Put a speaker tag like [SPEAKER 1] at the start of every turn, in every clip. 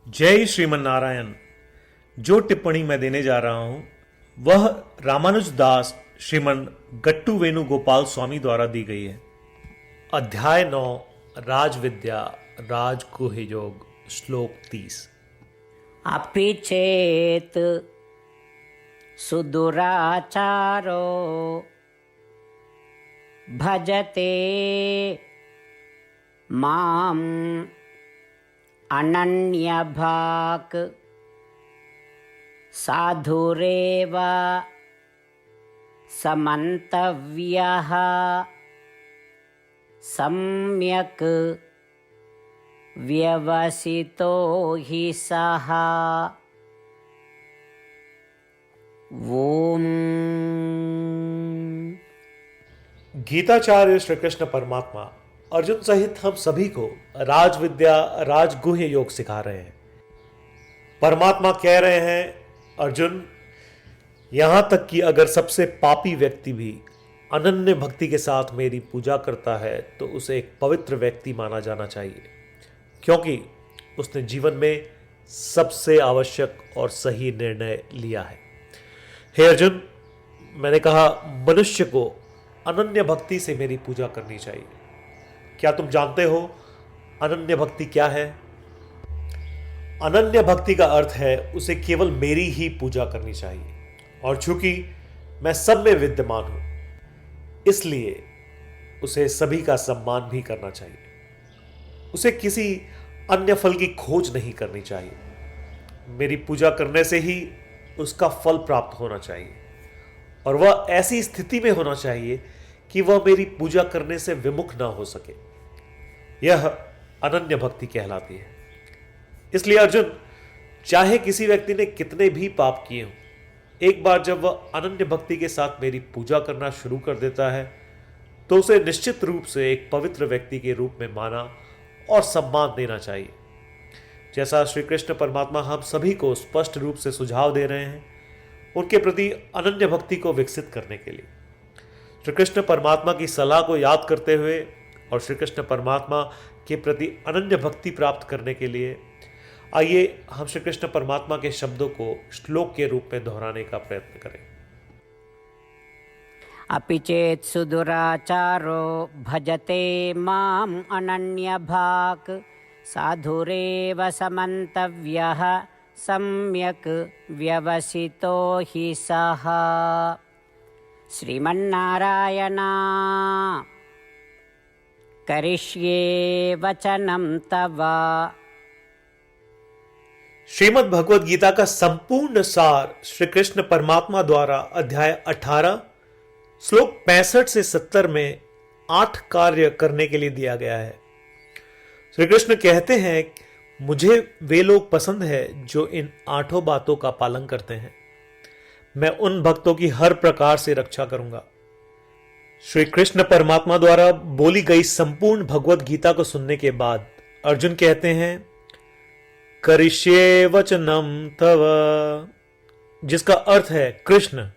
[SPEAKER 1] जय श्रीमन नारायण। जो टिप्पणी मैं देने जा रहा हूं वह रामानुज दास श्रीमन गट्टू वेणुगोपाल स्वामी द्वारा दी गई है। अध्याय 9 राजविद्या राजगुह योग श्लोक 30।
[SPEAKER 2] अपि चेत् सुदुराचारो भजते माम् अनन्यभाक् साधुरेव समन्तव्यः सम्यक् व्यवसितो हि सः। ओम।
[SPEAKER 1] गीताचार्य श्री कृष्ण परमात्मा अर्जुन सहित हम सभी को राजविद्या राजगुह योग सिखा रहे हैं। परमात्मा कह रहे हैं, अर्जुन, यहां तक कि अगर सबसे पापी व्यक्ति भी अनन्य भक्ति के साथ मेरी पूजा करता है तो उसे एक पवित्र व्यक्ति माना जाना चाहिए, क्योंकि उसने जीवन में सबसे आवश्यक और सही निर्णय लिया है। हे अर्जुन, मैंने कहा मनुष्य को अनन्य भक्ति से मेरी पूजा करनी चाहिए। क्या तुम जानते हो अनन्य भक्ति क्या है? अनन्य भक्ति का अर्थ है उसे केवल मेरी ही पूजा करनी चाहिए, और चूंकि मैं सब में विद्यमान हूं इसलिए उसे सभी का सम्मान भी करना चाहिए। उसे किसी अन्य फल की खोज नहीं करनी चाहिए। मेरी पूजा करने से ही उसका फल प्राप्त होना चाहिए, और वह ऐसी स्थिति में होना चाहिए कि वह मेरी पूजा करने से विमुख ना हो सके। यह अनन्य भक्ति कहलाती है। इसलिए अर्जुन, चाहे किसी व्यक्ति ने कितने भी पाप किए हों, एक बार जब वह अनन्य भक्ति के साथ मेरी पूजा करना शुरू कर देता है तो उसे निश्चित रूप से एक पवित्र व्यक्ति के रूप में माना और सम्मान देना चाहिए। जैसा श्री कृष्ण परमात्मा हम सभी को स्पष्ट रूप से सुझाव दे रहे हैं उनके प्रति अनन्य भक्ति को विकसित करने के लिए। श्री कृष्ण परमात्मा की सलाह को याद करते हुए और श्री कृष्ण परमात्मा के प्रति अनन्य भक्ति प्राप्त करने के लिए आइए हम श्री कृष्ण परमात्मा के शब्दों को श्लोक के रूप में दोहराने का प्रयत्न करें।
[SPEAKER 2] अपि चेत् सुदुराचारो भजते माम् अनन्यभाक् साधुरेव समन्तव्यः सम्यक् व्यवसितो हि सः। श्रीमन्नारायण करिष्ये वचनं तव।
[SPEAKER 1] श्रीमद् भगवद गीता का संपूर्ण सार श्री कृष्ण परमात्मा द्वारा अध्याय 18 श्लोक 65 से 70 में 8 कार्य करने के लिए दिया गया है। श्री कृष्ण कहते हैं, मुझे वे लोग पसंद है जो इन 8 बातों का पालन करते हैं। मैं उन भक्तों की हर प्रकार से रक्षा करूंगा। श्री कृष्ण परमात्मा द्वारा बोली गई संपूर्ण भगवद गीता को सुनने के बाद अर्जुन कहते हैं, करिष्ये वचनम तव, जिसका अर्थ है, कृष्ण,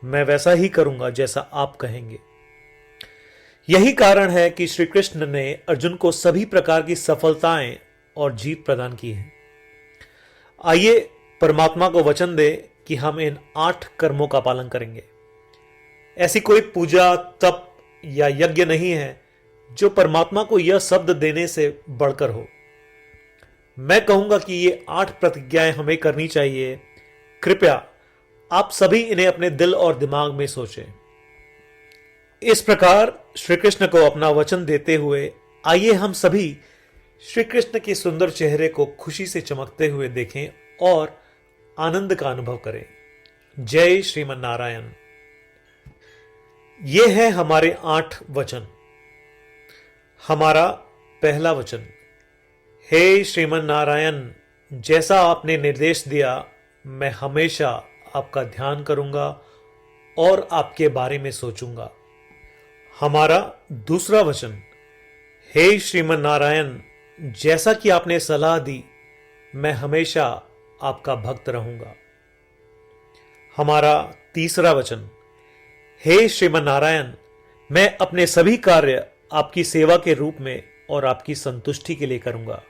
[SPEAKER 1] मैं वैसा ही करूंगा जैसा आप कहेंगे। यही कारण है कि श्री कृष्ण ने अर्जुन को सभी प्रकार की सफलताएं और जीत प्रदान की है। आइए परमात्मा को वचन दे कि हम इन 8 कर्मों का पालन करेंगे। ऐसी कोई पूजा, तप या यज्ञ नहीं है जो परमात्मा को यह शब्द देने से बढ़कर हो। मैं कहूंगा कि ये 8 प्रतिज्ञाएं हमें करनी चाहिए। कृपया आप सभी इन्हें अपने दिल और दिमाग में सोचें। इस प्रकार श्री कृष्ण को अपना वचन देते हुए आइए हम सभी श्री कृष्ण के सुंदर चेहरे को खुशी से चमकते हुए देखें और आनंद का अनुभव करें। जय श्रीमन नारायण। ये है हमारे 8 वचन। हमारा पहला वचन, हे श्रीमन नारायण, जैसा आपने निर्देश दिया मैं हमेशा आपका ध्यान करूंगा और आपके बारे में सोचूंगा। हमारा दूसरा वचन, हे श्रीमन नारायण, जैसा कि आपने सलाह दी मैं हमेशा आपका भक्त रहूंगा। हमारा तीसरा वचन, हे श्रीमन नारायण, मैं अपने सभी कार्य आपकी सेवा के रूप में और आपकी संतुष्टि के लिए करूंगा।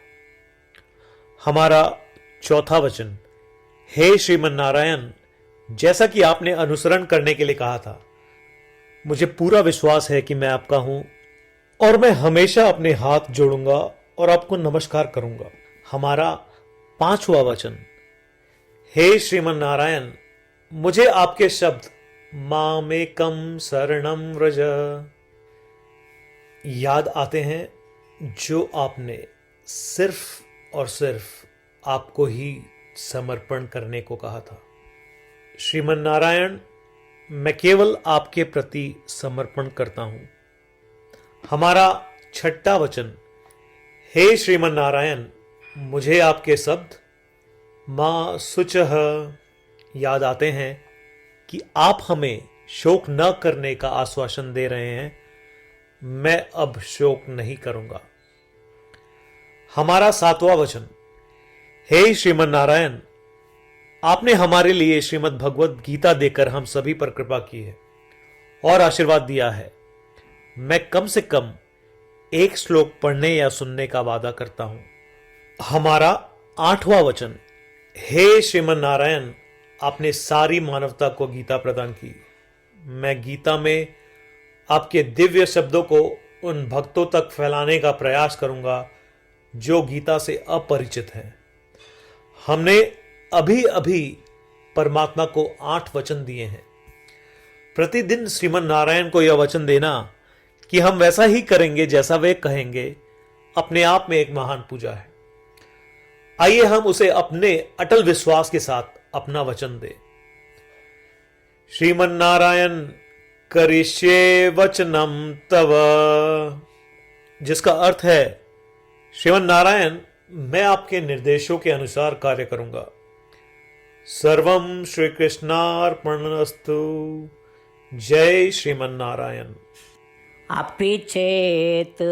[SPEAKER 1] हमारा चौथा वचन, हे श्रीमन नारायण, जैसा कि आपने अनुसरण करने के लिए कहा था, मुझे पूरा विश्वास है कि मैं आपका हूं और मैं हमेशा अपने हाथ जोड़ूंगा और आपको नमस्कार करूंगा। हमारा पांचवा वचन, हे श्रीमन नारायण, मुझे आपके शब्द मामेकम शरणम व्रज याद आते हैं, जो आपने सिर्फ और सिर्फ आपको ही समर्पण करने को कहा था। श्रीमन नारायण, मैं केवल आपके प्रति समर्पण करता हूं। हमारा छठा वचन, हे श्रीमन नारायण, मुझे आपके शब्द मां शुचः याद आते हैं कि आप हमें शोक न करने का आश्वासन दे रहे हैं। मैं अब शोक नहीं करूंगा। हमारा सातवां वचन, हे श्रीमन नारायण, आपने हमारे लिए श्रीमद् भगवद गीता देकर हम सभी पर कृपा की है और आशीर्वाद दिया है। मैं कम से कम एक श्लोक पढ़ने या सुनने का वादा करता हूं। हमारा आठवां वचन, हे श्रीमन नारायण, आपने सारी मानवता को गीता प्रदान की। मैं गीता में आपके दिव्य शब्दों को उन भक्तों तक फैलाने का प्रयास करूंगा जो गीता से अपरिचित हैं। हमने अभी अभी परमात्मा को 8 वचन दिए हैं। प्रतिदिन श्रीमन नारायण को यह वचन देना कि हम वैसा ही करेंगे जैसा वे कहेंगे, अपने आप में एक महान पूजा है। आइए हम उसे अपने अटल विश्वास के साथ अपना वचन दें। श्रीमन नारायण करिष्ये वचनम तव, जिसका अर्थ है, श्रीमन नारायण, मैं आपके निर्देशों के अनुसार कार्य करूंगा। सर्वम श्री कृष्णार्पणमस्तु। जय श्रीमन नारायण।
[SPEAKER 2] अपि चेत्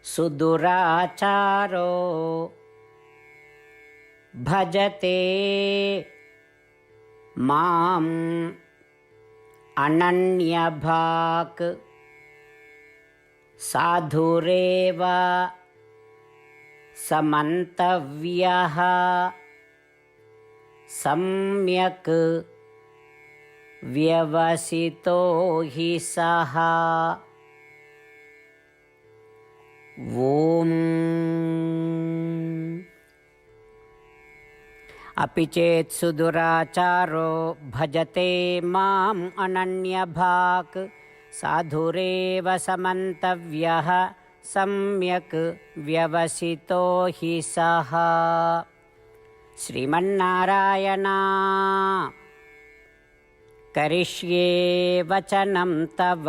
[SPEAKER 2] सुदुराचारो भजते माम् अनन्यभाक् साधुरेव समन्तव्यः सम्यक् व्यवसितो हि सः। ॐ अपि चेत् सुदुराचारो भजते माम् अनन्यभाक् साधुरेव समन्तव्यः सम्यक् व्यवसितो हि सः। श्रीमन्नारायण करिष्ये वचनं तव।